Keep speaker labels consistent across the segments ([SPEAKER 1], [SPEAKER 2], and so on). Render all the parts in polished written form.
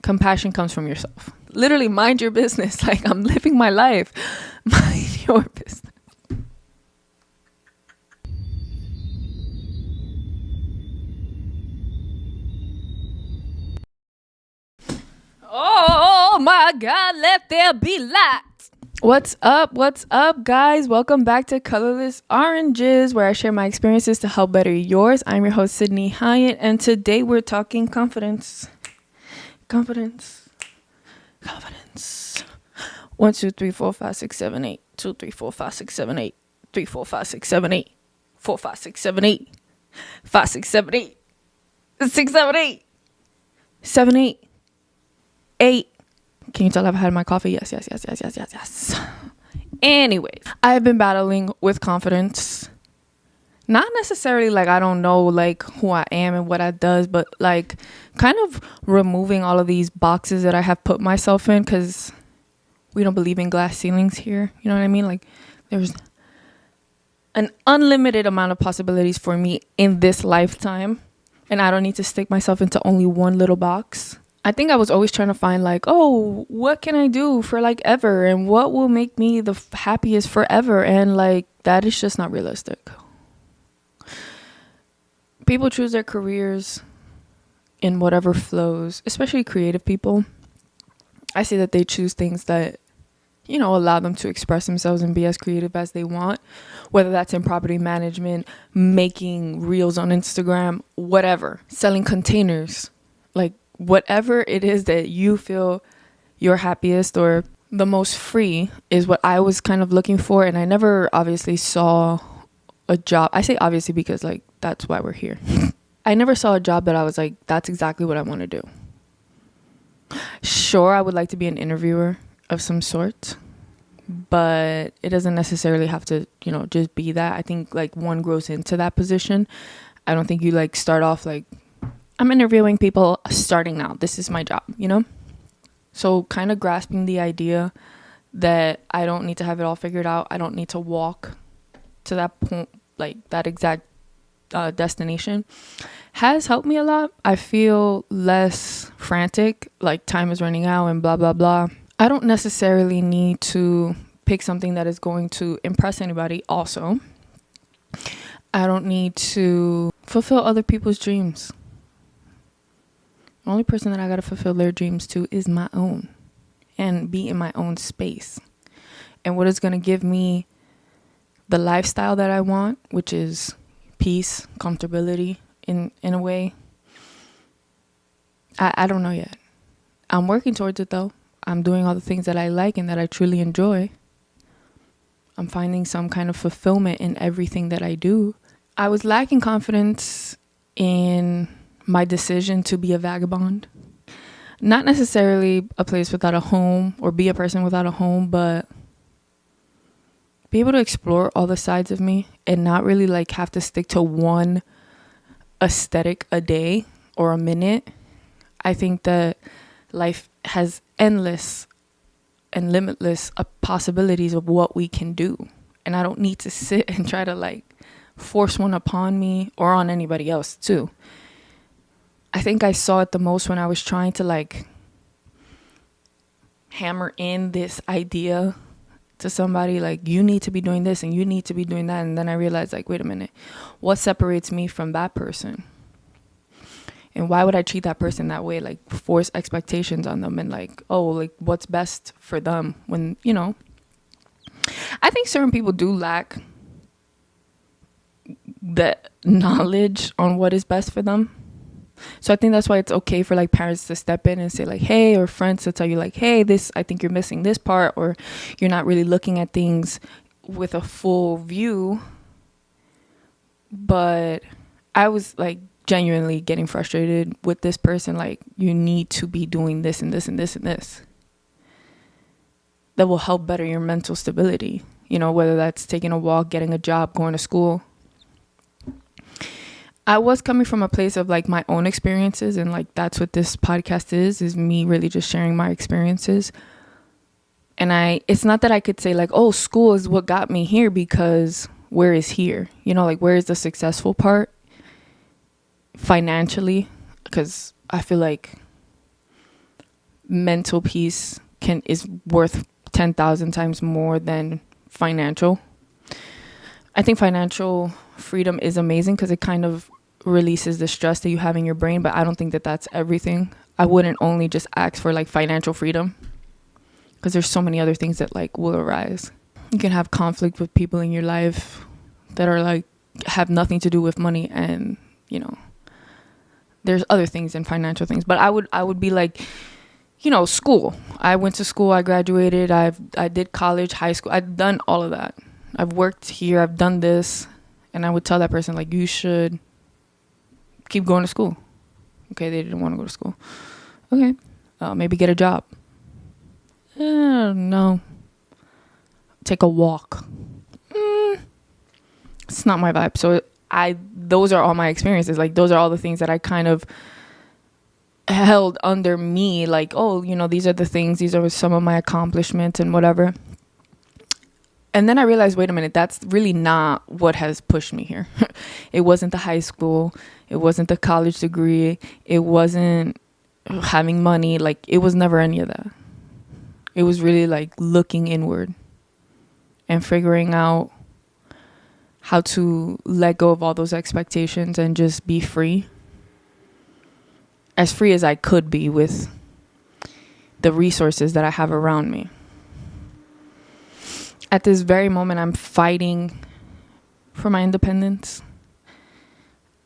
[SPEAKER 1] Compassion comes from yourself. Literally, mind your business. Like, I'm living my life. Mind your business. Oh my God, let there be light. What's up? What's up, guys? Welcome back to Colorless Oranges, where I share my experiences to help better yours. I'm your host, Sydney Hyatt, and today we're talking confidence. Confidence. 1, 2, 3, 4, 5, 6, 7, 8. 2, 3, 4, 5, 6, 7, 8. 3, 4, 5, 6, 7, 8. 4, 5, 6, 7, 8. 5, 6, 7, 8. 6, 7, 8. 7, 8. 8. Can you tell I've had my coffee? Yes. Anyways, I've been battling with confidence. Not necessarily like I don't know like who I am and what I does, but like kind of removing all of these boxes that I have put myself in, because we don't believe in glass ceilings here. You know what I mean? Like, there's an unlimited amount of possibilities for me in this lifetime, and I don't need to stick myself into only one little box. I think I was always trying to find like, oh, what can I do for like ever, and what will make me the happiest forever, and like that is just not realistic. People choose their careers in whatever flows, especially creative people. I see that they choose things that, you know, allow them to express themselves and be as creative as they want, whether that's in property management, making reels on Instagram, whatever, selling containers, like whatever it is that you feel you're happiest or the most free is what I was kind of looking for. And I never obviously saw a job. I say obviously because like that's why we're here. I never saw a job that I was like, that's exactly what I want to do. Sure, I would like to be an interviewer of some sort, but it doesn't necessarily have to, you know, just be that. I think like one grows into that position. I don't think you like start off like, I'm interviewing people starting now. This is my job, you know? So kind of grasping the idea that I don't need to have it all figured out. I don't need to walk to that point, like that exact destination, has helped me a lot. I feel less frantic, like time is running out and blah, blah, blah. I don't necessarily need to pick something that is going to impress anybody also. I don't need to fulfill other people's dreams. The only person that I got to fulfill their dreams to is my own, and be in my own space. And what is going to give me the lifestyle that I want, which is peace, comfortability in a way, I don't know yet. I'm working towards it though. I'm doing all the things that I like and that I truly enjoy. I'm finding some kind of fulfillment in everything that I do. I was lacking confidence in my decision to be a vagabond. Not necessarily a place without a home or be a person without a home, but be able to explore all the sides of me and not really like have to stick to one aesthetic a day or a minute. I think that life has endless and limitless possibilities of what we can do. And I don't need to sit and try to like force one upon me or on anybody else too. I think I saw it the most when I was trying to like hammer in this idea to somebody like, you need to be doing this and you need to be doing that. And then I realized like, wait a minute, what separates me from that person? And why would I treat that person that way? Like force expectations on them and like, oh, like what's best for them when, you know, I think certain people do lack the knowledge on what is best for them. So I think that's why it's okay for like parents to step in and say like, hey, or friends to tell you like, hey, this, I think you're missing this part, or you're not really looking at things with a full view. But I was like genuinely getting frustrated with this person. Like, you need to be doing this and this and this and this that will help better your mental stability. You know, whether that's taking a walk, getting a job, going to school. I was coming from a place of like my own experiences, and like that's what this podcast is me really just sharing my experiences. And it's not that I could say like, oh, school is what got me here, because where is here? You know, like where is the successful part financially? Because I feel like mental peace is worth 10,000 times more than financial. I think financial freedom is amazing because it kind of releases the stress that you have in your brain, but I don't think that that's everything. I wouldn't only just ask for like financial freedom, because there's so many other things that like will arise. You can have conflict with people in your life that are like have nothing to do with money, and you know, there's other things than financial things. But I would be like, you know, school. I went to school, I graduated, I did college, high school, I've done all of that. I've worked here, I've done this, and I would tell that person like, you should keep going to school. Okay, they didn't want to go to school. Okay, maybe get a job. No. Take a walk. It's not my vibe. So those are all my experiences. Like, those are all the things that I kind of held under me. Like, oh, you know, these are the things, these are some of my accomplishments and whatever. And then I realized, wait a minute, that's really not what has pushed me here. It wasn't the high school. It wasn't the college degree. It wasn't having money. Like, it was never any of that. It was really like looking inward and figuring out how to let go of all those expectations and just be free. As free as I could be with the resources that I have around me. At this very moment, I'm fighting for my independence.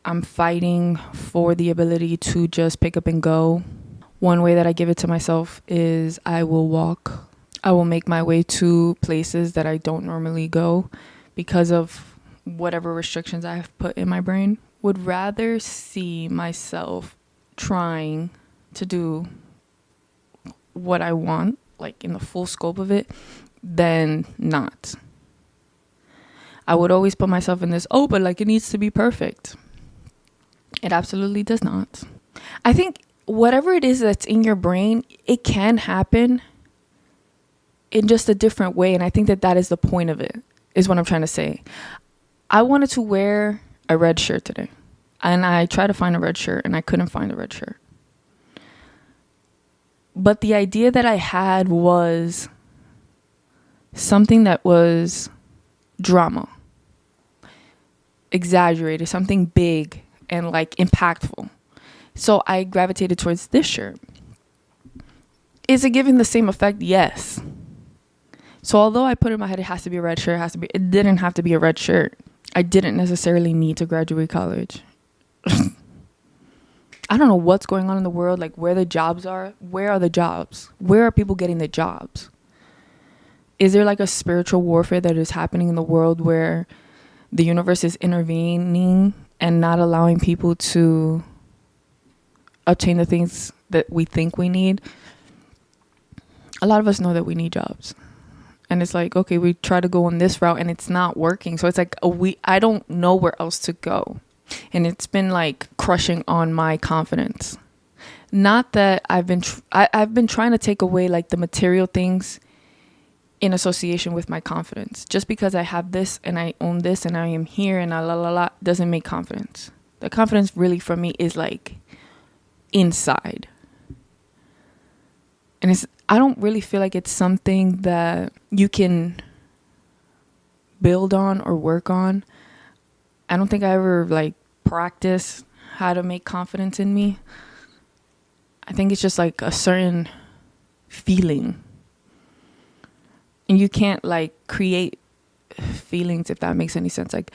[SPEAKER 1] I'm fighting for the ability to just pick up and go. One way that I give it to myself is I will walk. I will make my way to places that I don't normally go because of whatever restrictions I have put in my brain. Would rather see myself trying to do what I want, like in the full scope of it, than not. I would always put myself in this, but like it needs to be perfect. It absolutely does not. I think whatever it is that's in your brain, it can happen in just a different way. And I think that is the point of it, is what I'm trying to say. I wanted to wear a red shirt today. And I tried to find a red shirt and I couldn't find a red shirt. But the idea that I had was something that was drama, exaggerated, something big and like impactful. So I gravitated towards this shirt. Is it giving the same effect? Yes. So although I put in my head it has to be a red shirt, it didn't have to be a red shirt. I didn't necessarily need to graduate college. I don't know what's going on in the world, like where the jobs are. Where are the jobs? Where are people getting the jobs? Is there like a spiritual warfare that is happening in the world where the universe is intervening and not allowing people to obtain the things that we think we need? A lot of us know that we need jobs. And it's like, okay, we try to go on this route and it's not working. So it's like I don't know where else to go. And it's been like crushing on my confidence. Not that I've been trying to take away like the material things in association with my confidence. Just because I have this and I own this and I am here and doesn't make confidence. The confidence really for me is like inside. And I don't really feel like it's something that you can build on or work on. I don't think I ever like practice how to make confidence in me. I think it's just like a certain feeling. And you can't like create feelings, if that makes any sense. Like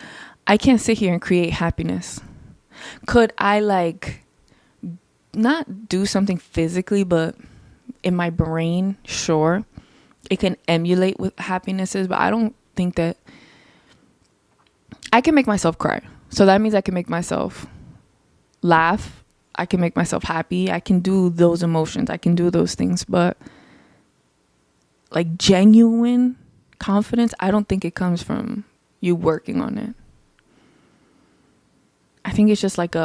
[SPEAKER 1] I can't sit here and create happiness. Could I like not do something physically, but in my brain, sure, it can emulate what happiness is, but I don't think that I can make myself cry. So that means I can make myself laugh. I can make myself happy. I can do those emotions. I can do those things. But like genuine confidence, I don't think it comes from you working on it. I think it's just like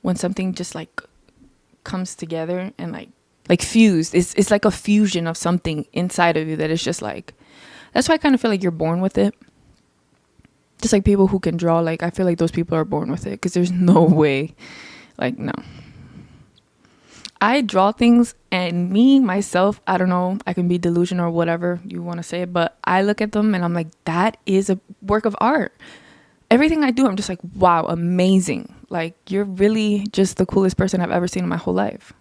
[SPEAKER 1] when something just like comes together and like fused. It's like a fusion of something inside of you that is just like, that's why I kind of feel like you're born with it. Just like people who can draw, like I feel like those people are born with it, because there's no way, like no. I draw things, and me, myself, I don't know, I can be delusional or whatever you want to say, but I look at them and I'm like, that is a work of art. Everything I do, I'm just like, wow, amazing. Like, you're really just the coolest person I've ever seen in my whole life.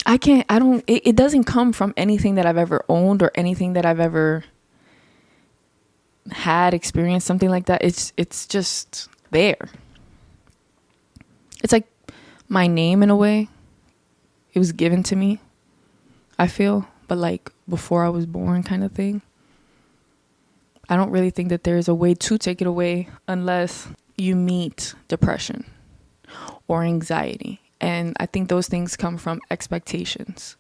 [SPEAKER 1] It doesn't come from anything that I've ever owned or anything that I've ever had experienced, something like that. It's just there. It's like my name in a way. It was given to me, I feel, but like before I was born kind of thing. I don't really think that there's a way to take it away unless you meet depression or anxiety. And I think those things come from expectations.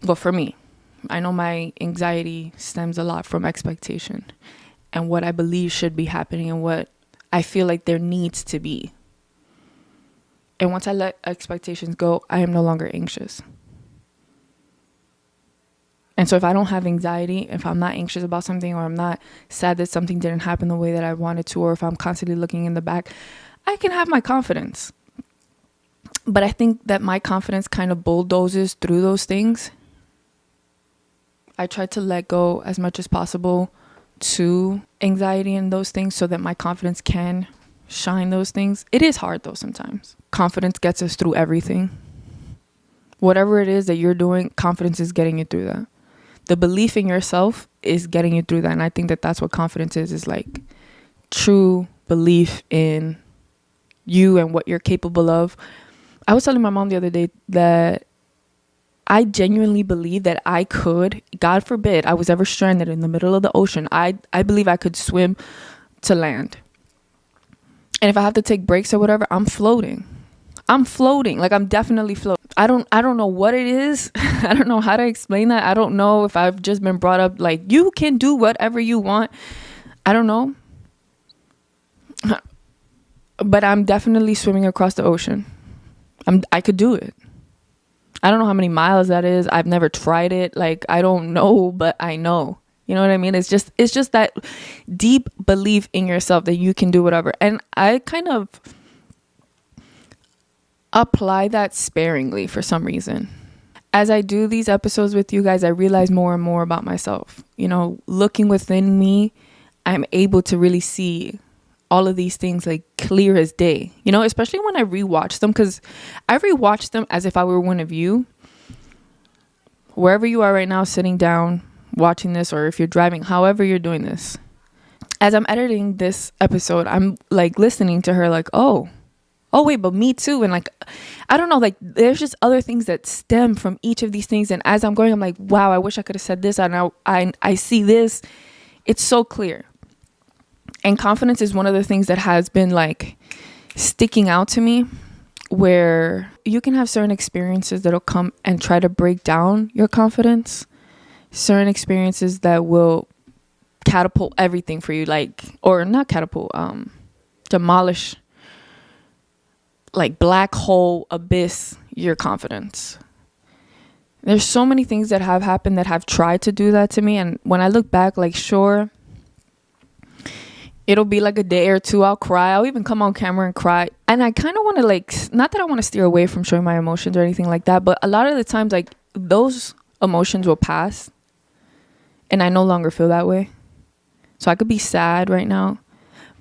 [SPEAKER 1] Well, for me, I know my anxiety stems a lot from expectation and what I believe should be happening and what I feel like there needs to be. And once I let expectations go, I am no longer anxious. And so if I don't have anxiety, if I'm not anxious about something, or I'm not sad that something didn't happen the way that I wanted to, or if I'm constantly looking in the back, I can have my confidence. But I think that my confidence kind of bulldozes through those things. I try to let go as much as possible to anxiety and those things so that my confidence can shine those things. It is hard though sometimes. Confidence gets us through everything. Whatever it is that you're doing, confidence is getting you through that. The belief in yourself is getting you through that. And I think that that's what confidence is like true belief in you and what you're capable of. I was telling my mom the other day that I genuinely believe that I could, God forbid, I was ever stranded in the middle of the ocean. I believe I could swim to land. And if I have to take breaks or whatever, I'm floating. Like, I'm definitely floating. I don't know what it is. I don't know how to explain that. I don't know if I've just been brought up like, you can do whatever you want. I don't know. But I'm definitely swimming across the ocean. I could do it. I don't know how many miles that is. I've never tried it. Like, I don't know, but I know. You know what I mean? It's just that deep belief in yourself that you can do whatever. And I kind of apply that sparingly for some reason. As I do these episodes with you guys, I realize more and more about myself. You know, looking within me, I'm able to really see all of these things like clear as day. You know, especially when I rewatch them, because I rewatch them as if I were one of you. Wherever you are right now, sitting down, watching this, or if you're driving, however you're doing this. As I'm editing this episode, I'm like listening to her like, oh wait, but me too. And like, I don't know, like there's just other things that stem from each of these things. And as I'm going, I'm like, wow, I wish I could have said this. And I see this. It's so clear. And confidence is one of the things that has been like sticking out to me, where you can have certain experiences that'll come and try to break down your confidence. Certain experiences that will catapult everything for you, like, or not catapult, demolish, like black hole abyss your confidence. There's so many things that have happened that have tried to do that to me, and when I look back, like, sure, it'll be like a day or two, I'll cry, I'll even come on camera and cry, and I kind of want to, like, not that I want to steer away from showing my emotions or anything like that, but a lot of the times, like, those emotions will pass and I no longer feel that way. So I could be sad right now,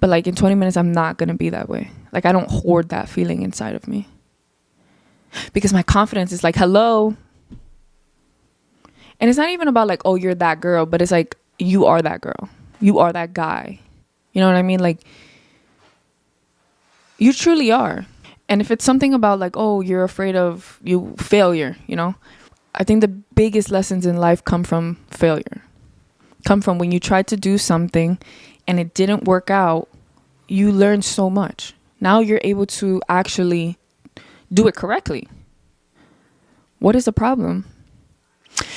[SPEAKER 1] but like in 20 minutes, I'm not going to be that way. Like, I don't hoard that feeling inside of me, because my confidence is like, hello. And it's not even about like, oh, you're that girl, but it's like, you are that girl. You are that guy. You know what I mean? Like, you truly are. And if it's something about like, oh, you're afraid of failure, you know, I think the biggest lessons in life come from failure. Come from when you tried to do something and it didn't work out. You learn so much. Now you're able to actually do it correctly. What is the problem?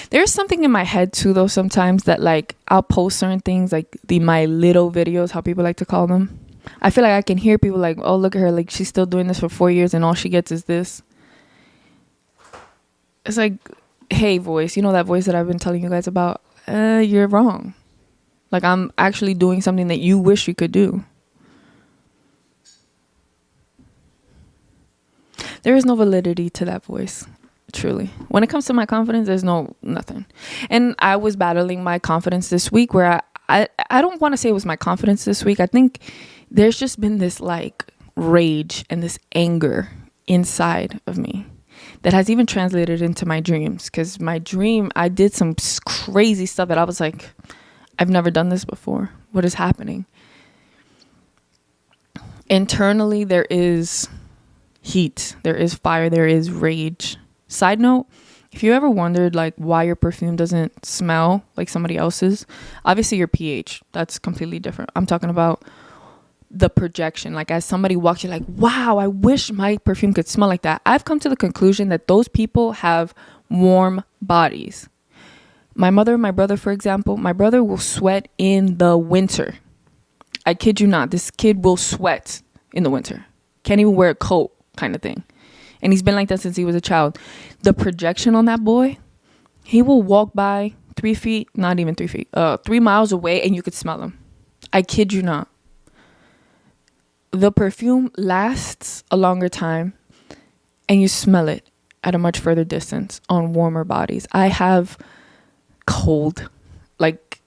[SPEAKER 1] There's something in my head too, though, sometimes that like I'll post certain things, like my little videos, how people like to call them. I feel like I can hear people like, oh, look at her, like she's still doing this for 4 years and all she gets is this. It's like, hey, voice, you know that voice that I've been telling you guys about? You're wrong. Like, I'm actually doing something that you wish you could do. There is no validity to that voice. Truly. When it comes to my confidence, there's nothing. And I was battling my confidence this week where I don't want to say it was my confidence this week. I think there's just been this like rage and this anger inside of me that has even translated into my dreams. Because my dream, I did some crazy stuff that I was like, I've never done this before. What is happening? Internally, there is heat, there is fire, there is rage. Side note, if you ever wondered like why your perfume doesn't smell like somebody else's, obviously your pH, that's completely different. I'm talking about the projection. Like as somebody walks, you're like, wow, I wish my perfume could smell like that. I've come to the conclusion that those people have warm bodies. My mother and my brother, for example, my brother will sweat in the winter. I kid you not, this kid will sweat in the winter. Can't even wear a coat kind of thing. And he's been like that since he was a child. The projection on that boy, he will walk by 3 feet, not even 3 feet, 3 miles away and you could smell him. I kid you not. The perfume lasts a longer time and you smell it at a much further distance on warmer bodies. I have cold, like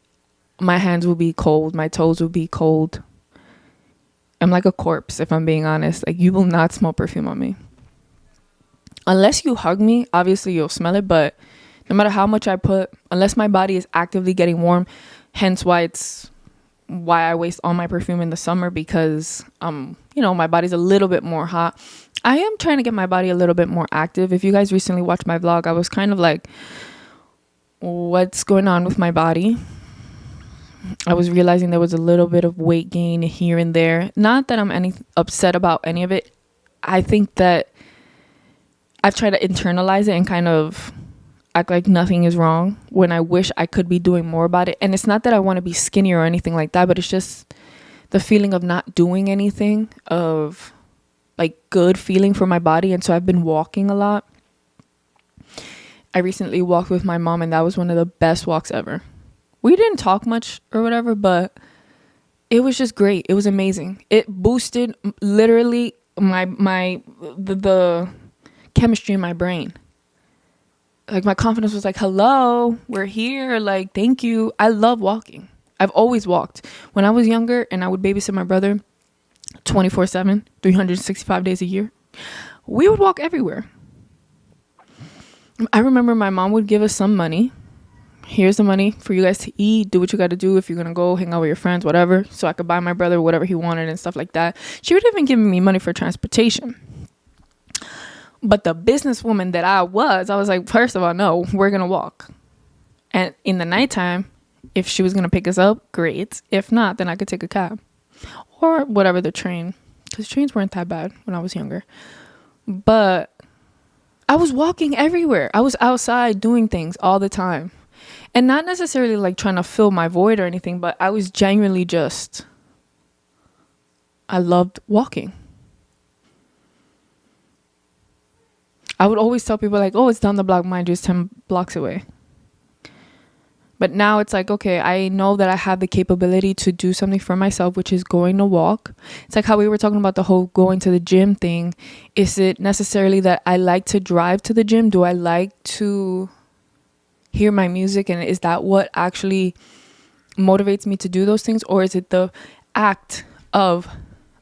[SPEAKER 1] my hands will be cold, my toes will be cold. I'm like a corpse, if I'm being honest. Like you will not smell perfume on me. Unless you hug me, obviously you'll smell it, but no matter how much I put, unless my body is actively getting warm, hence why I waste all my perfume in the summer because, my body's a little bit more hot. I am trying to get my body a little bit more active. If you guys recently watched my vlog, I was kind of like, what's going on with my body? I was realizing there was a little bit of weight gain here and there. Not that I'm upset about any of it. I think that I've tried to internalize it and kind of act like nothing is wrong when I wish I could be doing more about it. And it's not that I want to be skinny or anything like that, but it's just the feeling of not doing anything, of like good feeling for my body. And so I've been walking a lot. I recently walked with my mom and that was one of the best walks ever. We didn't talk much or whatever, but it was just great. It was amazing. It boosted literally the chemistry in my brain. Like my confidence was like, hello, we're here. Like, thank you. I love walking. I've always walked. When I was younger and I would babysit my brother 24/7, 365 days a year, we would walk everywhere. I remember my mom would give us some money. Here's the money for you guys to eat. Do what you got to do if you're going to go hang out with your friends, whatever. So I could buy my brother whatever he wanted and stuff like that. She would even give me money for transportation. But the businesswoman that I was like, first of all, no, we're going to walk. And in the nighttime, if she was going to pick us up, great. If not, then I could take a cab or whatever, the train. Because trains weren't that bad when I was younger. But I was walking everywhere. I was outside doing things all the time. And not necessarily like trying to fill my void or anything, but I was genuinely I loved walking. I would always tell people like, oh, it's down the block, mind you, it's 10 blocks away. But now it's like, okay, I know that I have the capability to do something for myself, which is going to walk. It's like how we were talking about the whole going to the gym thing. Is it necessarily that I like to drive to the gym? Do I like to hear my music? And is that what actually motivates me to do those things? Or is it the act of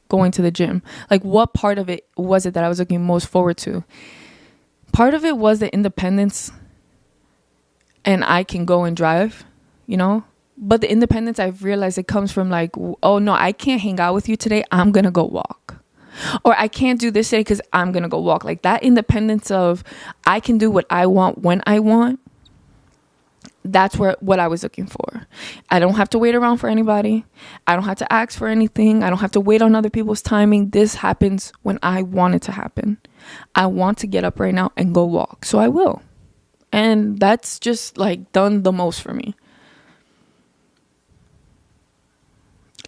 [SPEAKER 1] going to the gym? Like what part of it was it that I was looking most forward to? Part of it was the independence and I can go and drive, but the independence I've realized it comes from like, oh no, I can't hang out with you today. I'm going to go walk. Or I can't do this today because I'm going to go walk. Like that independence of I can do what I want when I want. That's what I was looking for. I don't have to wait around for anybody. I don't have to ask for anything. I don't have to wait on other people's timing. This happens when I want it to happen. I want to get up right now and go walk. So I will. And that's just like done the most for me.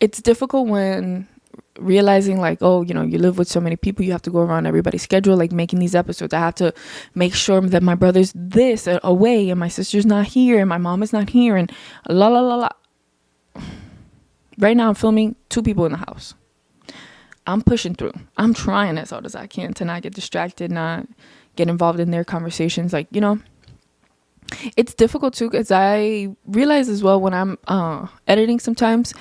[SPEAKER 1] It's difficult when realizing like, oh, you live with so many people, you have to go around everybody's schedule, like making these episodes. I have to make sure that my brother's this away and my sister's not here and my mom is not here and la la la la. Right now I'm filming 2 people in the house. I'm pushing through. I'm trying as hard as I can to not get distracted, not get involved in their conversations. Like, it's difficult too, because I realize as well when I'm editing sometimes,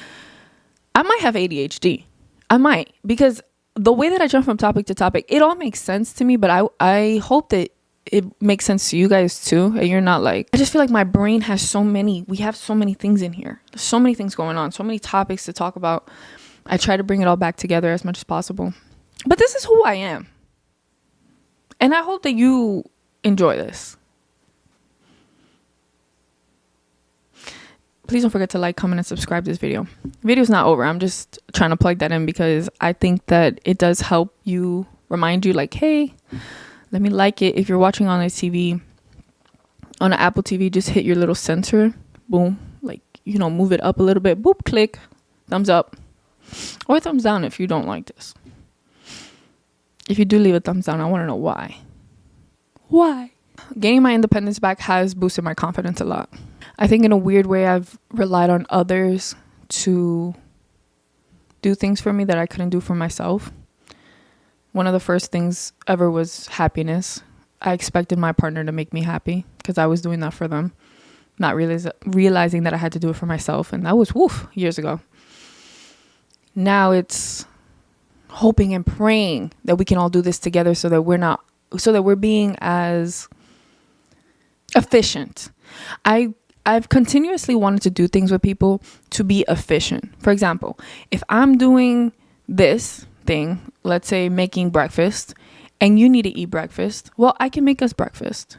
[SPEAKER 1] I might have ADHD. I might, because the way that I jump from topic to topic, it all makes sense to me, but I hope that it makes sense to you guys too, and you're not like, I just feel like my brain has we have so many things in here. There's so many things going on, so many topics to talk about. I try to bring it all back together as much as possible. But this is who I am. And I hope that you enjoy this. Please don't forget to like, comment, and subscribe to this video. The video's not over. I'm just trying to plug that in because I think that it does help you, remind you like, hey, let me like it. If you're watching on a TV, on an Apple TV, just hit your little sensor. Boom. Like, move it up a little bit. Boop, click. Thumbs up. Or thumbs down if you don't like this. If you do leave a thumbs down, I want to know why. Why? Gaining my independence back has boosted my confidence a lot. I think in a weird way, I've relied on others to do things for me that I couldn't do for myself. One of the first things ever was happiness. I expected my partner to make me happy because I was doing that for them, not realizing that I had to do it for myself. And that was years ago. Now it's hoping and praying that we can all do this together so that we're being as efficient. I've continuously wanted to do things with people to be efficient. For example, if I'm doing this thing, let's say making breakfast, and you need to eat breakfast, well, I can make us breakfast.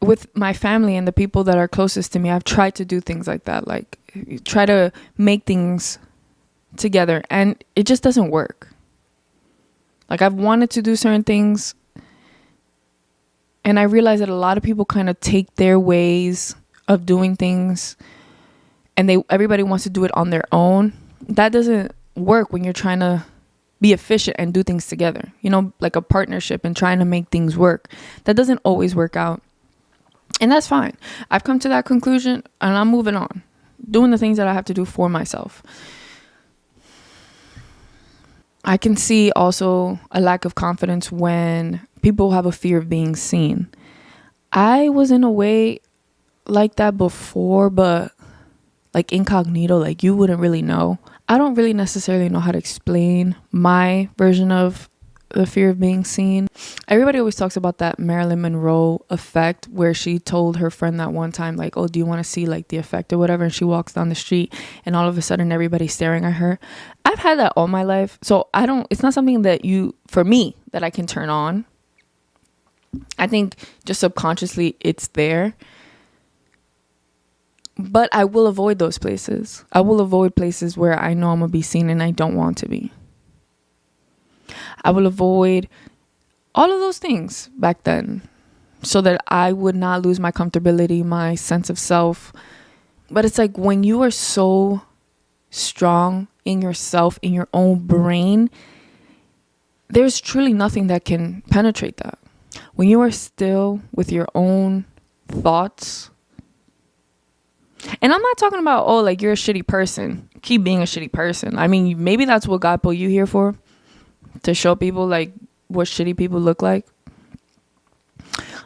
[SPEAKER 1] With my family and the people that are closest to me, I've tried to do things like that, like try to make things together, and it just doesn't work. Like, I've wanted to do certain things, and I realize that a lot of people kind of take their ways of doing things and everybody wants to do it on their own. That doesn't work when you're trying to be efficient and do things together, like a partnership and trying to make things work. That doesn't always work out. And that's fine. I've come to that conclusion and I'm moving on, doing the things that I have to do for myself. I can see also a lack of confidence when people have a fear of being seen. I was in a way like that before, but like incognito, like you wouldn't really know. I don't really necessarily know how to explain my version of the fear of being seen. Everybody always talks about that Marilyn Monroe effect, where she told her friend that one time, like, oh, do you want to see like the effect or whatever? And she walks down the street and all of a sudden everybody's staring at her. I've had that all my life. So it's not something that for me, that I can turn on. I think just subconsciously it's there. But I will avoid those places. I will avoid places where I know I'm going to be seen and I don't want to be. I will avoid all of those things back then so that I would not lose my comfortability, my sense of self. But it's like when you are so strong in yourself, in your own brain, there's truly nothing that can penetrate that. When you are still with your own thoughts, and I'm not talking about, oh, like you're a shitty person. Keep being a shitty person. I mean, maybe that's what God put you here for. To show people like what shitty people look like.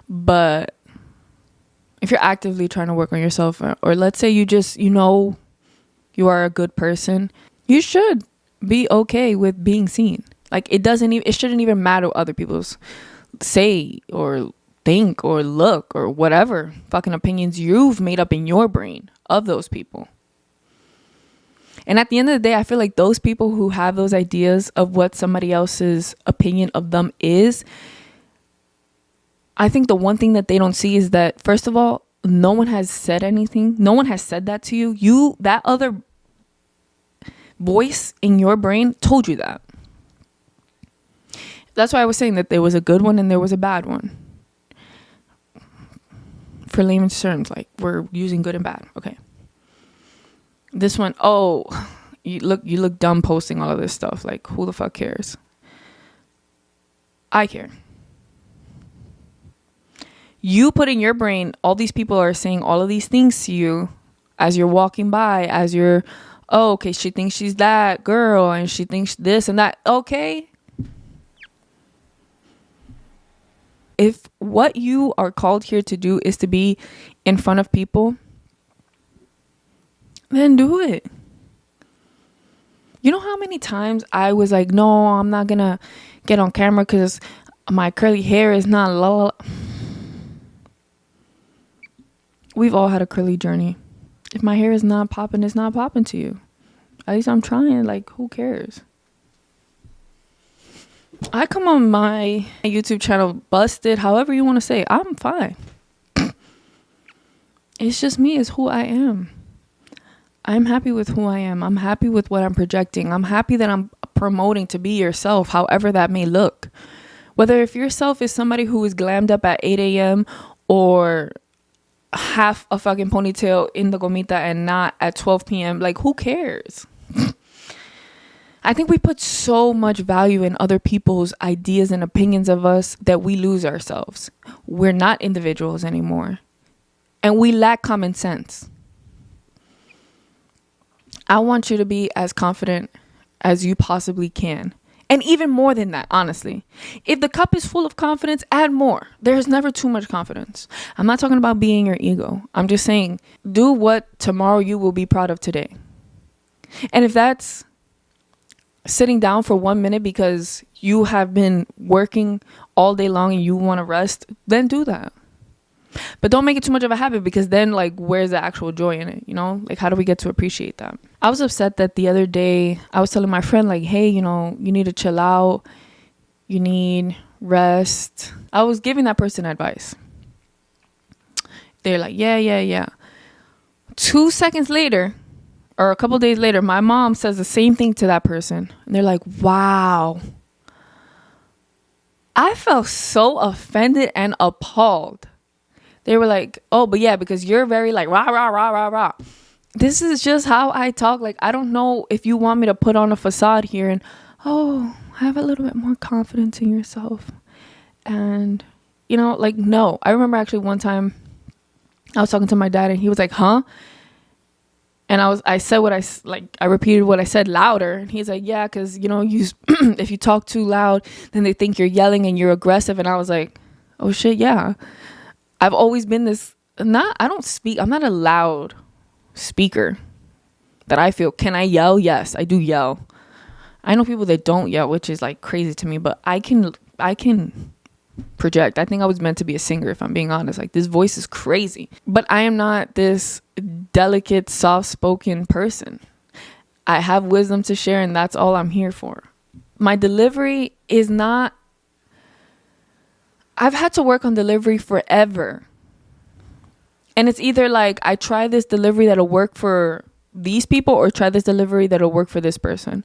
[SPEAKER 1] But if you're actively trying to work on yourself, or let's say you are a good person, you should be okay with being seen. Like it shouldn't even matter what other people's say or think or look or whatever fucking opinions you've made up in your brain of those people. And at the end of the day, I feel like those people who have those ideas of what somebody else's opinion of them is, I think the one thing that they don't see is that, first of all, no one has said anything. No one has said that to you. That other voice in your brain told you that. That's why I was saying that there was a good one and there was a bad one. For layman's terms, like we're using good and bad. Okay. This one, oh, you look dumb posting all of this stuff. Like, who the fuck cares? I care. You put in your brain, all these people are saying all of these things to you as you're walking by, as you're, oh, okay, she thinks she's that girl and she thinks this and that. Okay. If what you are called here to do is to be in front of people, then do it. You know how many times I was like, no, I'm not gonna get on camera because my curly hair is not la. We've all had a curly journey. If my hair is not popping, it's not popping to you. At least I'm trying. Like, who cares? I come on my YouTube channel busted, however you want to say. I'm fine. It's just me. It's who I am. I'm happy with who I am. I'm happy with what I'm projecting. I'm happy that I'm promoting to be yourself, however that may look. Whether if yourself is somebody who is glammed up at 8 a.m. or half a fucking ponytail in the gomita and not at 12 p.m. Like, who cares? I think we put so much value in other people's ideas and opinions of us that we lose ourselves. We're not individuals anymore. And we lack common sense. I want you to be as confident as you possibly can. And even more than that, honestly. If the cup is full of confidence, add more. There's never too much confidence. I'm not talking about being your ego. I'm just saying, do what tomorrow you will be proud of today. And if that's sitting down for 1 minute because you have been working all day long and you want to rest, then do that. But don't make it too much of a habit, because then, like, where's the actual joy in it? You know, like, how do we get to appreciate that? I was upset that the other day I was telling my friend, like, hey, you know, you need to chill out. You need rest. I was giving that person advice. They're like, yeah. 2 seconds later, or a couple days later, my mom says the same thing to that person. And they're like, wow. I felt so offended and appalled. They were like, oh, but yeah, because you're very like rah, rah, rah, rah, rah. This is just how I talk. Like, I don't know if you want me to put on a facade here and, oh, have a little bit more confidence in yourself. And, you know, like, no. I remember actually one time I was talking to my dad and he was like, huh? And I said I repeated what I said louder. And he's like, yeah, because, you know, if you talk too loud, then they think you're yelling and you're aggressive. And I was like, oh, shit, yeah. I've always been I'm not a loud speaker that I feel. Can I yell? Yes, I do yell. I know people that don't yell, which is like crazy to me, but I can project. I think I was meant to be a singer, if I'm being honest. Like, this voice is crazy, but I am not this delicate, soft-spoken person. I have wisdom to share, and that's all I'm here for. My delivery is not, I've had to work on delivery forever. And it's either like I try this delivery that'll work for these people or try this delivery that'll work for this person.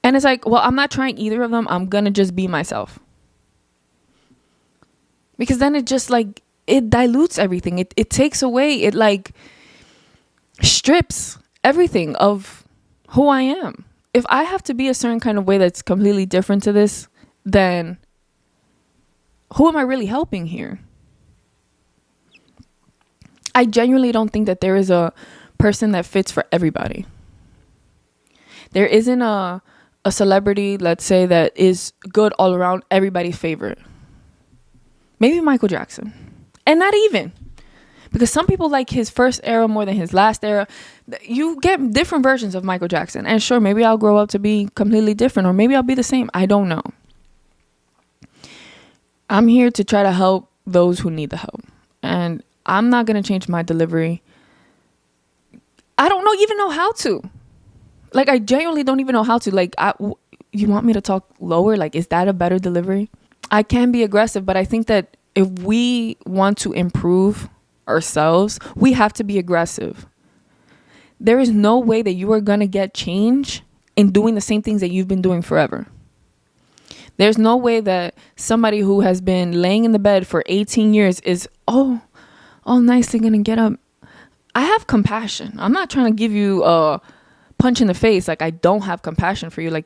[SPEAKER 1] And it's like, well, I'm not trying either of them. I'm going to just be myself. Because then it just like, it dilutes everything. It takes away, it like strips everything of who I am. If I have to be a certain kind of way that's completely different to this, then who am I really helping here? I genuinely don't think that there is a person that fits for everybody. There isn't a celebrity, let's say, that is good all around, everybody's favorite. Maybe Michael Jackson. And not even. Because some people like his first era more than his last era. You get different versions of Michael Jackson. And sure, maybe I'll grow up to be completely different, or maybe I'll be the same. I don't know. I'm here to try to help those who need the help. And I'm not going to change my delivery. I don't even know how to. Like, I genuinely don't even know how to. Like, you want me to talk lower? Like, is that a better delivery? I can be aggressive, but I think that if we want to improve ourselves, we have to be aggressive. There is no way that you are going to get change in doing the same things that you've been doing forever. There's no way that somebody who has been laying in the bed for 18 years is, all nicely going to get up. I have compassion. I'm not trying to give you a punch in the face. Like, I don't have compassion for you. Like,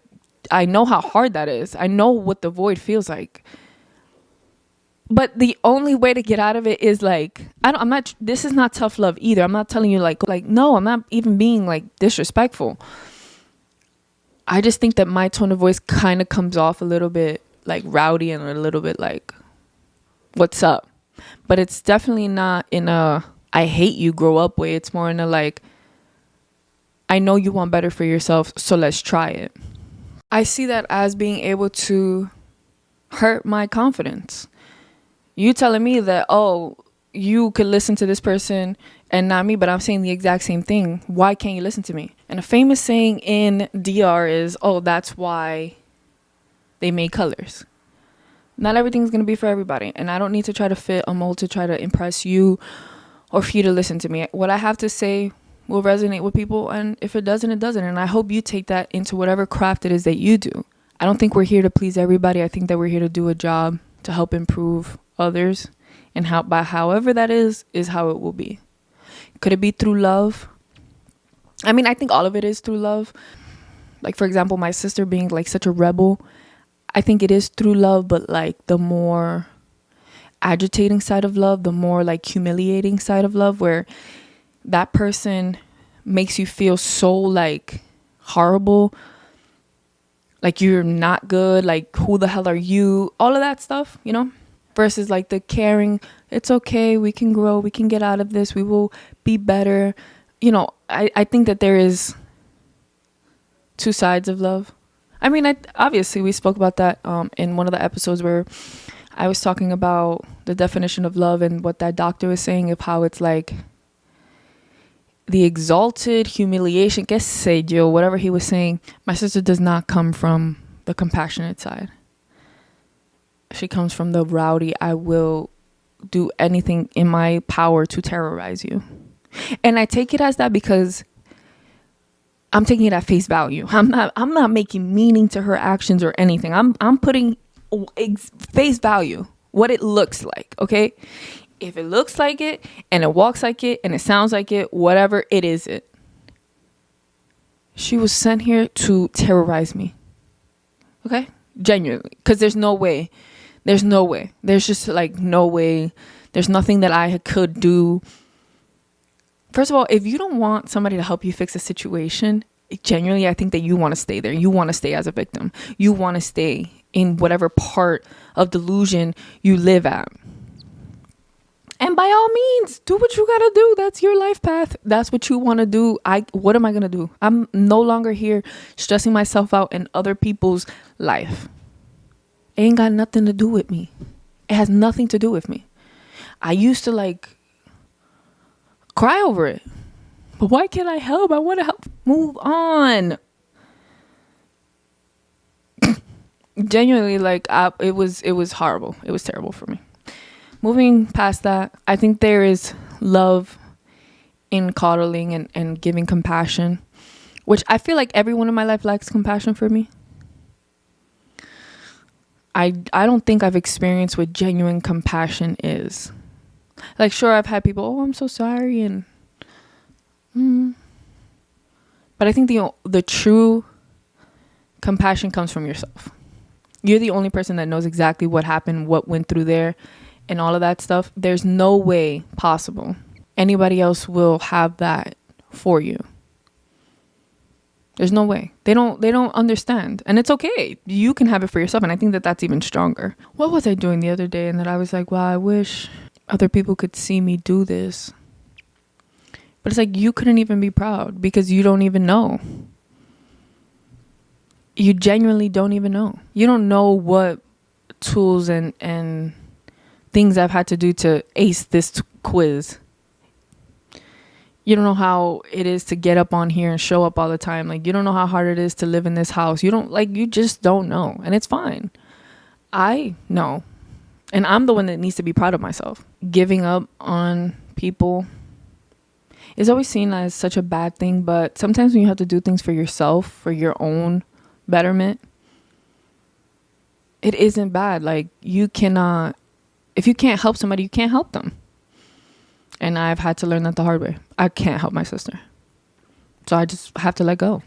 [SPEAKER 1] I know how hard that is. I know what the void feels like. But the only way to get out of it is like, this is not tough love either. I'm not telling you like, no, I'm not even being like disrespectful. I just think that my tone of voice kind of comes off a little bit like rowdy and a little bit like, what's up. But it's definitely not in a I hate you grow up way. It's more in a like, I know you want better for yourself, so let's try it. I see that as being able to hurt my confidence. You telling me that, oh, you could listen to this person and not me, but I'm saying the exact same thing. Why can't you listen to me? And a famous saying in DR is, oh, that's why they made colors. Not everything's going to be for everybody. And I don't need to try to fit a mold to try to impress you or for you to listen to me. What I have to say will resonate with people. And if it doesn't, it doesn't. And I hope you take that into whatever craft it is that you do. I don't think we're here to please everybody. I think that we're here to do a job to help improve others. And how, by however that is how it will be. Could it be through love? I mean, I think all of it is through love. Like, for example, my sister being like such a rebel. I think it is through love, but like the more agitating side of love, the more like humiliating side of love, where that person makes you feel so like horrible, like you're not good, like who the hell are you, all of that stuff, you know, versus like the caring, it's okay, we can grow, we can get out of this, we will be better. You know, I think that there is two sides of love. I mean, obviously we spoke about that in one of the episodes where I was talking about the definition of love and what that doctor was saying of how it's like the exalted humiliation, que sé yo, whatever he was saying. My sister does not come from the compassionate side. She comes from the rowdy, I will do anything in my power to terrorize you. And I take it as that because I'm taking it at face value. I'm not making meaning to her actions or anything. I'm putting face value, what it looks like, okay? If it looks like it and it walks like it and it sounds like it, whatever it is it. She was sent here to terrorize me. Okay? Genuinely. Because there's no way. There's no way. There's just like no way. There's nothing that I could do. First of all, if you don't want somebody to help you fix a situation, genuinely, I think that you want to stay there. You want to stay as a victim. You want to stay in whatever part of delusion you live at. And by all means, do what you got to do. That's your life path. That's what you want to do. What am I going to do? I'm no longer here stressing myself out in other people's life. It ain't got nothing to do with me. It has nothing to do with me. I used to like cry over it. But why can't I help? I want to help. Move on. Genuinely, like, it was horrible. It was terrible for me. Moving past that, I think there is love in coddling and giving compassion, which I feel like everyone in my life lacks compassion for me. I don't think I've experienced what genuine compassion is. Like, sure, I've had people, oh, I'm so sorry, and but I think the true compassion comes from yourself. You're the only person that knows exactly what happened, what went through there, and all of that stuff. There's no way possible anybody else will have that for you. There's no way. They don't understand. And it's okay. You can have it for yourself. And I think that that's even stronger. What was I doing the other day? And that I was like, wow, I wish other people could see me do this. But it's like, you couldn't even be proud because you don't even know. You genuinely don't even know. You don't know what tools and things I've had to do to ace this quiz. You don't know how it is to get up on here and show up all the time. Like, you don't know how hard it is to live in this house. You just don't know. And it's fine. I know. And I'm the one that needs to be proud of myself. Giving up on people is always seen as such a bad thing. But sometimes when you have to do things for yourself, for your own betterment, it isn't bad. Like, you cannot, if you can't help somebody, you can't help them. And I've had to learn that the hard way. I can't help my sister. So I just have to let go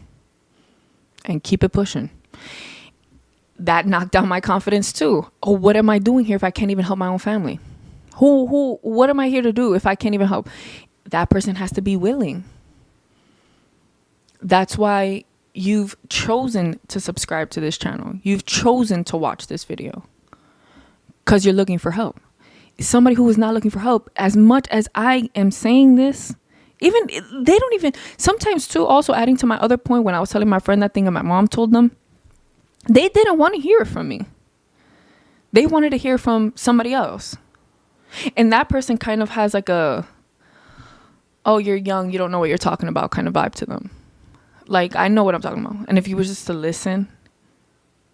[SPEAKER 1] and keep it pushing. That knocked down my confidence too. Oh, what am I doing here if I can't even help my own family? What am I here to do if I can't even help? That person has to be willing. That's why you've chosen to subscribe to this channel. You've chosen to watch this video because you're looking for help. somebody who is not looking for help, as much as I am saying this, even they don't even, sometimes too, also adding to my other point, when I was telling my friend that thing and my mom told them, they didn't want to hear it from me. They wanted to hear from somebody else. And that person kind of has like a, oh, you're young, you don't know what you're talking about kind of vibe to them. Like, I know what I'm talking about. And if you were just to listen,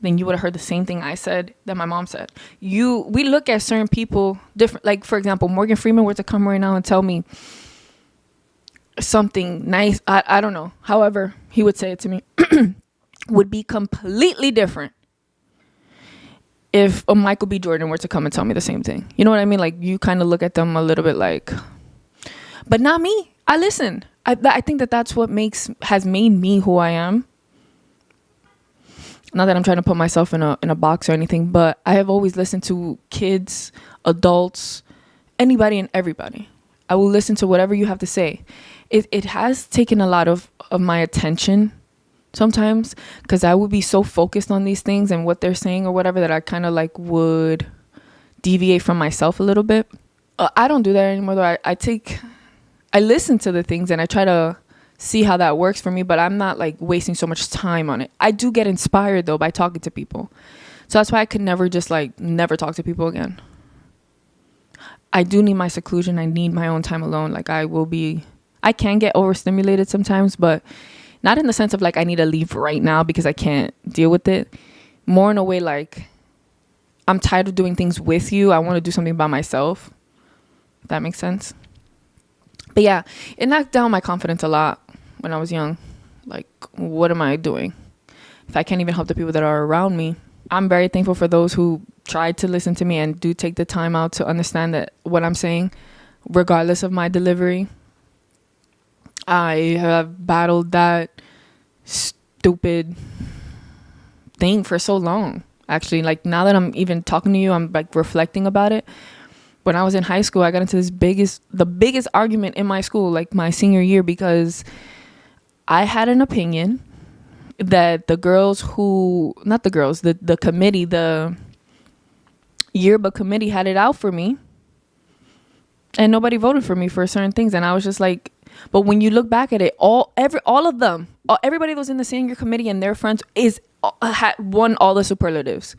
[SPEAKER 1] then you would have heard the same thing I said that my mom said. We look at certain people different. Like, for example, Morgan Freeman were to come right now and tell me something nice. I don't know. However, he would say it to me would be completely different if a Michael B. Jordan were to come and tell me the same thing. You know what I mean? Like, you kind of look at them a little bit like, but not me. I listen. I think that's what has made me who I am. Not that I'm trying to put myself in a box or anything, but I have always listened to kids, adults, anybody and everybody. I will listen to whatever you have to say. It has taken a lot of my attention sometimes, because I would be so focused on these things and what they're saying or whatever that I kind of like would deviate from myself a little bit. I don't do that anymore though. I listen to the things and I try to see how that works for me, but I'm not like wasting so much time on it. I do get inspired though by talking to people. So that's why I could never never talk to people again. I do need my seclusion. I need my own time alone. Like, I can get overstimulated sometimes, but not in the sense of like I need to leave right now because I can't deal with it. More in a way like, I'm tired of doing things with you. I want to do something by myself. If that makes sense. But yeah, it knocked down my confidence a lot when I was young. Like, what am I doing if I can't even help the people that are around me? I'm very thankful for those who tried to listen to me and do take the time out to understand that what I'm saying, regardless of my delivery. I have battled that stupid thing for so long. Actually, like, now that I'm even talking to you, I'm like reflecting about it. When I was in high school, I got into the biggest argument in my school, like my senior year, because I had an opinion that the committee, the yearbook committee had it out for me, and nobody voted for me for certain things. And I was just like, but when you look back at it, everybody that was in the senior committee and their friends had won all the superlatives,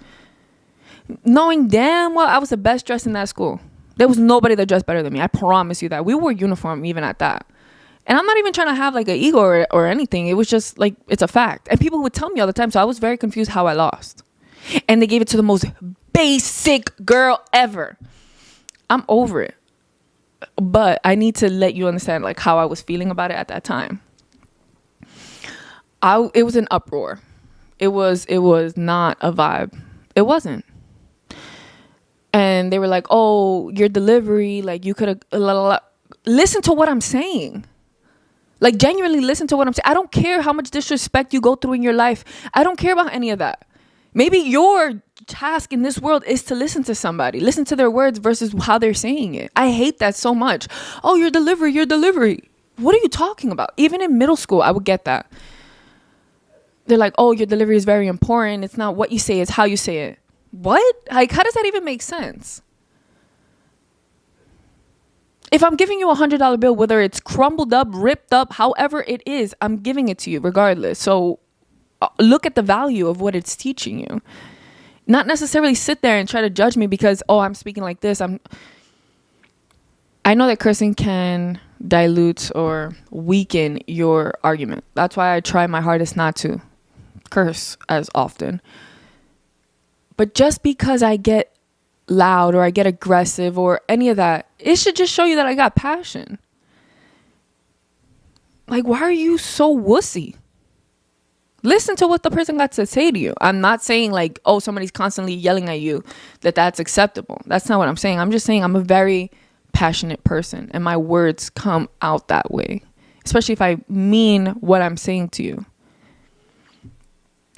[SPEAKER 1] knowing damn well I was the best dressed in that school. There was nobody that dressed better than me. I promise you that. We wore uniform even at that. And I'm not even trying to have like an ego or anything. It was just like, it's a fact. And people would tell me all the time. So I was very confused how I lost. And they gave it to the most basic girl ever. I'm over it. But I need to let you understand like how I was feeling about it at that time. It was an uproar. It was not a vibe. It wasn't. And they were like, oh, your delivery, like you could have, listen to what I'm saying. Like, genuinely listen to what I'm saying. I don't care how much disrespect you go through in your life. I don't care about any of that. Maybe your task in this world is to listen to somebody, listen to their words versus how they're saying it. I hate that so much. Oh, your delivery. What are you talking about? Even in middle school, I would get that. They're like, oh, your delivery is very important. It's not what you say, it's how you say it. What? Like, how does that even make sense? If I'm giving you $100 bill, whether it's crumbled up, ripped up, however it is, I'm giving it to you regardless. So look at the value of what it's teaching you. Not necessarily sit there and try to judge me because, oh, I'm speaking like this. I know that cursing can dilute or weaken your argument. That's why I try my hardest not to curse as often. But just because I get loud or I get aggressive or any of that, it should just show you that I got passion. Like, why are you so wussy? Listen to what the person got to say to you. I'm not saying like, oh, somebody's constantly yelling at you, that's acceptable. That's not what I'm saying. I'm just saying I'm a very passionate person and my words come out that way, especially if I mean what I'm saying to you.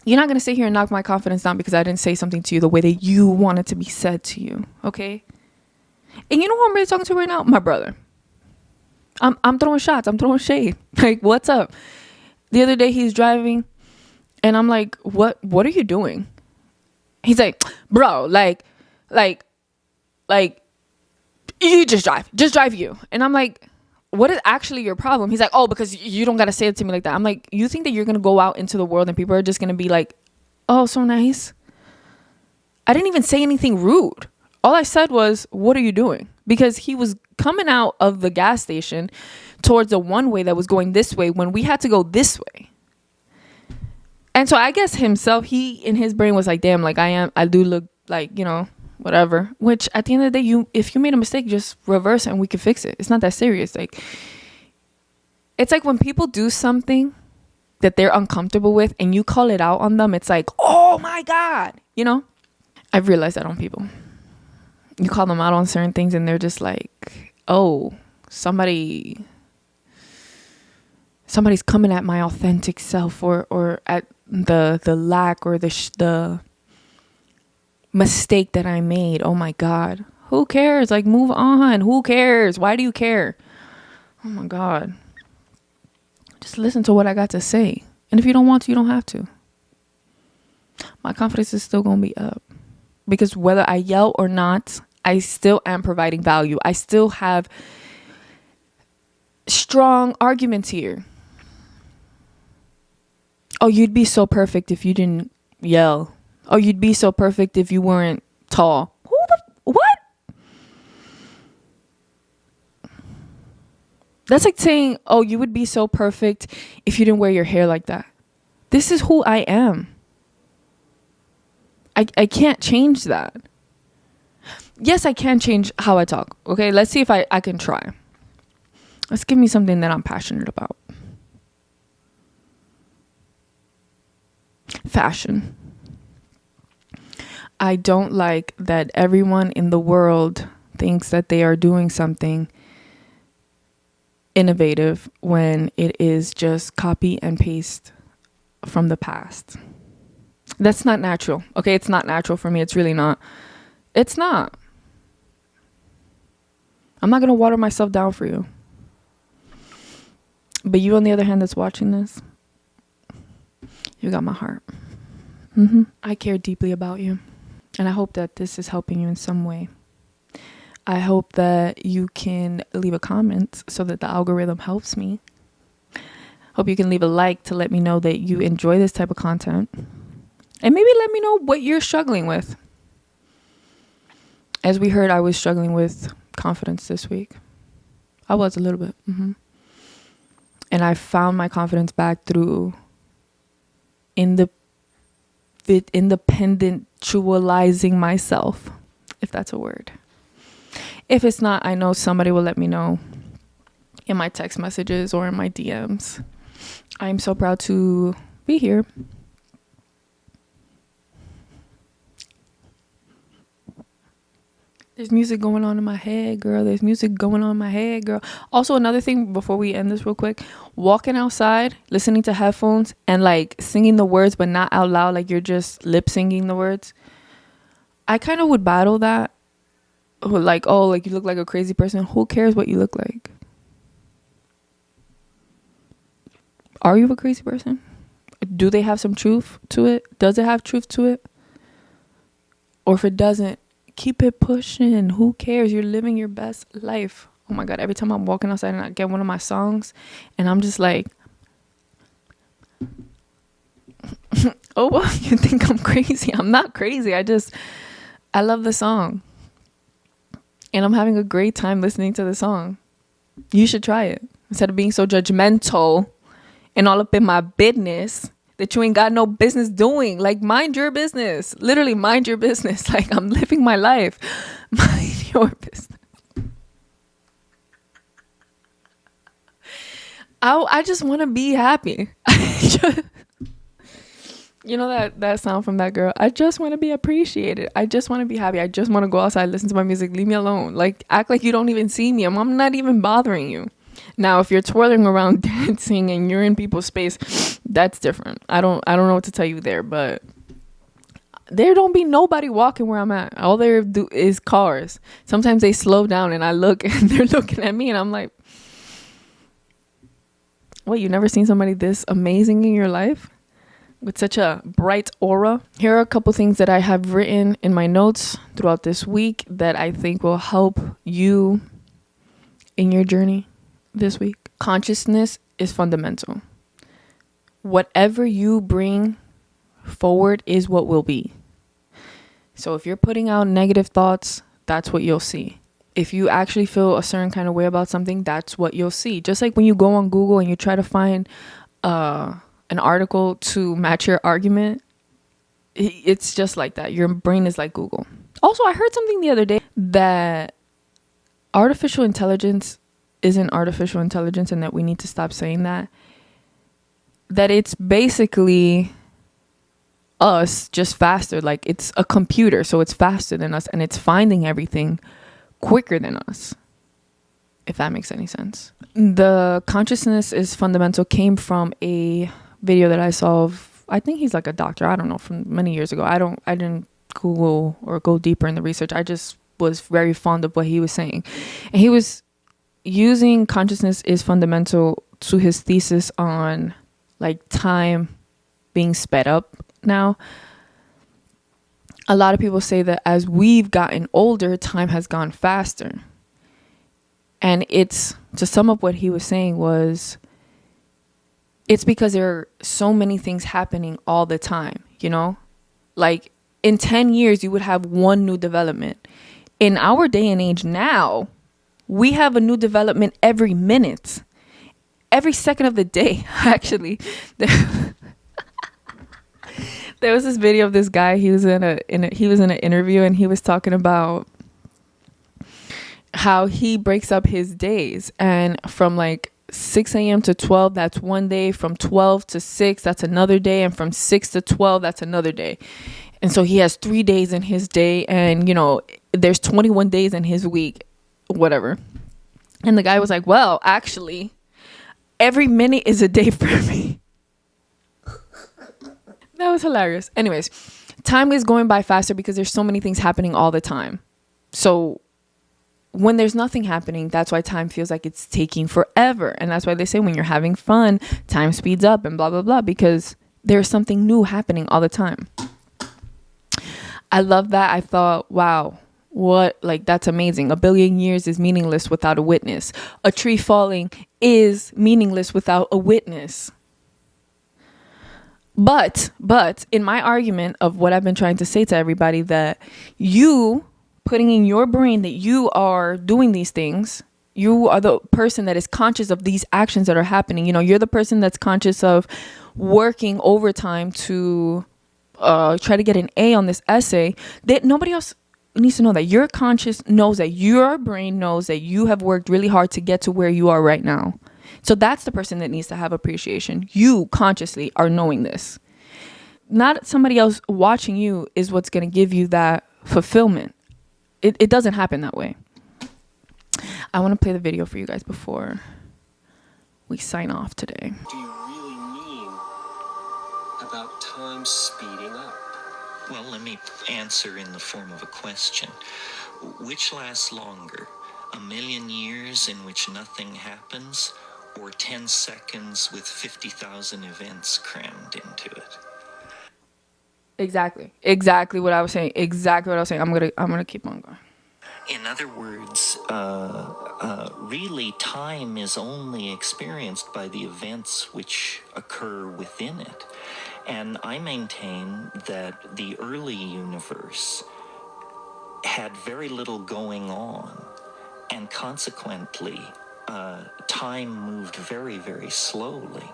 [SPEAKER 1] You're not going to sit here and knock my confidence down because I didn't say something to you the way that you want it to be said to you. Okay. And you know who I'm really talking to right now? My brother. I'm throwing shots. I'm throwing shade. Like, what's up? The other day he's driving and I'm like, what are you doing? He's like, bro, like just drive you. And I'm like, what is actually your problem? He's like, oh, because you don't got to say it to me like that. I'm like, you think that you're going to go out into the world and people are just going to be like, oh, so nice. I didn't even say anything rude. All I said was, what are you doing? Because he was coming out of the gas station towards a one way that was going this way when we had to go this way. And so I guess himself, he in his brain was like, damn, like I do look like, you know, whatever. Which at the end of the day, if you made a mistake, just reverse it and we can fix it. It's not that serious. Like, it's like when people do something that they're uncomfortable with and you call it out on them, it's like, oh my God, you know? I've realized that on people. You call them out on certain things and they're just like, oh, somebody's coming at my authentic self or at the lack or the mistake that I made. Oh my God. Who cares? Like, move on. Who cares? Why do you care? Oh my God. Just listen to what I got to say. And if you don't want to, you don't have to. My confidence is still going to be up. Because whether I yell or not, I still am providing value. I still have strong arguments here. Oh, you'd be so perfect if you didn't yell. Oh, you'd be so perfect if you weren't tall. What? That's like saying, oh, you would be so perfect if you didn't wear your hair like that. This is who I am. I can't change that. Yes, I can change how I talk. Okay, let's see if I can try. Let's give me something that I'm passionate about. Fashion. I don't like that everyone in the world thinks that they are doing something innovative when it is just copy and paste from the past. That's not natural. Okay, it's not natural for me. It's really not. It's not. I'm not going to water myself down for you. But you, on the other hand, that's watching this, you got my heart. I care deeply about you. And I hope that this is helping you in some way. I hope that you can leave a comment so that the algorithm helps me. Hope you can leave a like to let me know that you enjoy this type of content. And maybe let me know what you're struggling with. As we heard, I was struggling with confidence this week. I was a little bit. And I found my confidence back through independentializing myself, if that's a word. If it's not, I know somebody will let me know in my text messages or in my DMs. I'm so proud to be here. There's music going on in my head, girl. There's music going on in my head, girl. Also, another thing before we end this real quick, walking outside, listening to headphones and like singing the words, but not out loud, like you're just lip singing the words. I kind of would battle that. Like, oh, like you look like a crazy person. Who cares what you look like? Are you a crazy person? Do they have some truth to it? Does it have truth to it? Or if it doesn't, keep it pushing. Who cares? You're living your best life. Oh my God, every time I'm walking outside and I get one of my songs and I'm just like, oh, well, you think I'm crazy? I'm not crazy. I love the song. And I'm having a great time listening to the song. You should try it. Instead of being so judgmental and all up in my business that you ain't got no business doing. Like, mind your business. Literally, mind your business. Like, I'm living my life. Mind your business. I just want to be happy. You know that sound from that girl? I just want to be appreciated. I just want to be happy. I just want to go outside, listen to my music, leave me alone. Like, act like you don't even see me. I'm not even bothering you. Now, if you're twirling around dancing and you're in people's space, that's different. I don't know what to tell you there, but there don't be nobody walking where I'm at. All there do is cars. Sometimes they slow down and I look and they're looking at me and I'm like, what, you never seen somebody this amazing in your life? With such a bright aura. Here are a couple things that I have written in my notes throughout this week that I think will help you in your journey this week. Consciousness is fundamental. Whatever you bring forward is what will be. So if you're putting out negative thoughts, that's what you'll see. If you actually feel a certain kind of way about something, that's what you'll see. Just like when you go on Google and you try to find an article to match your argument, it's just like that. Your brain is like Google. Also, I heard something the other day that artificial intelligence isn't artificial intelligence, and that we need to stop saying that. That it's basically us, just faster. Like, it's a computer, so it's faster than us, and it's finding everything quicker than us, if that makes any sense. The consciousness is fundamental came from a video that I saw of, I think he's like a doctor, I don't know, from many years ago. I didn't Google or go deeper in the research. I just was very fond of what he was saying. And he was using consciousness is fundamental to his thesis on like time being sped up now. A lot of people say that as we've gotten older, time has gone faster. And it's, to sum up what he was saying was, it's because there are so many things happening all the time, you know? Like, in 10 years, you would have one new development. In our day and age now, we have a new development every minute. Every second of the day, actually. There was this video of this guy. He was in an interview, and he was talking about how he breaks up his days. And from like 6 a.m. to 12, that's one day. From 12 to 6, that's another day. And from 6 to 12, that's another day. And so he has 3 days in his day. And, you know, there's 21 days in his week, whatever. And the guy was like, well, actually, every minute is a day for me. That was hilarious. Anyways, time is going by faster because there's so many things happening all the time. So when there's nothing happening, that's why time feels like it's taking forever. And that's why they say when you're having fun, time speeds up and blah, blah, blah, because there's something new happening all the time. I love that. I thought, wow, what, like, that's amazing. 1 billion years is meaningless without a witness. A tree falling is meaningless without a witness. But in my argument of what I've been trying to say to everybody, that you putting in your brain that you are doing these things, you are the person that is conscious of these actions that are happening. You know, you're the person that's conscious of working overtime to try to get an A on this essay. That nobody else needs to know that. You're conscious, knows that your brain knows that you have worked really hard to get to where you are right now. So that's the person that needs to have appreciation. You consciously are knowing this. Not somebody else watching you is what's going to give you that fulfillment. It doesn't happen that way. I want to play the video for you guys before we sign off today.
[SPEAKER 2] Do you really mean about time speeding up?
[SPEAKER 3] Well, let me answer in the form of a question. Which lasts longer? 1 million years in which nothing happens, or 10 seconds with 50,000 events crammed into it?
[SPEAKER 1] Exactly what I was saying. I'm gonna keep on going.
[SPEAKER 3] In other words, really time is only experienced by the events which occur within it. And I maintain that the early universe had very little going on, and consequently, time moved very, very slowly.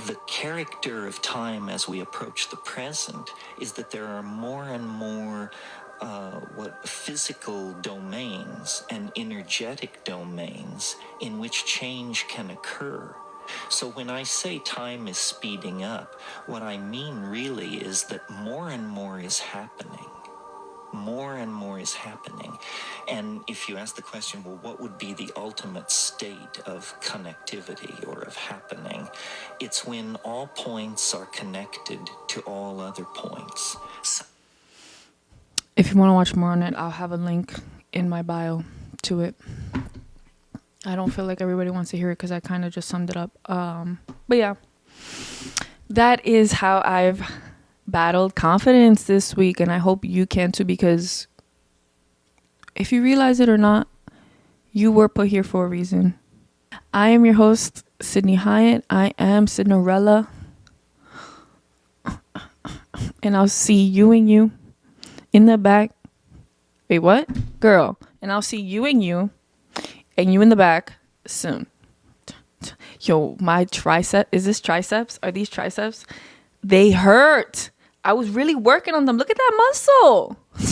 [SPEAKER 3] The character of time as we approach the present is that there are more and more physical domains and energetic domains in which change can occur. So when I say time is speeding up, what I mean really is that more and more is happening. More and more is happening. And if you ask the question, well, what would be the ultimate state of connectivity or of happening? It's when all points are connected to all other points.
[SPEAKER 1] If you want to watch more on it, I'll have a link in my bio to it. I don't feel like everybody wants to hear it because I kind of just summed it up. But yeah, that is how I've battled confidence this week, and I hope you can too, because if you realize it or not, You were put here for a reason. I am your host, Sydney Hyatt. I am Sydnerella. And I'll see you in the back. Wait, what? Girl. And I'll see you in the back soon. Yo, my tricep. Is this triceps? Are these triceps? They hurt. I was really working on them. Look at that muscle. I'm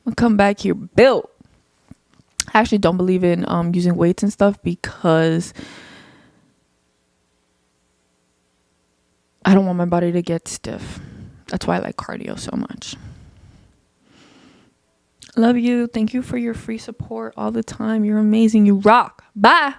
[SPEAKER 1] gonna come back here built. I actually don't believe in using weights and stuff because I don't want my body to get stiff. That's why I like cardio so much. Love you. Thank you for your free support all the time. You're amazing. You rock. Bye.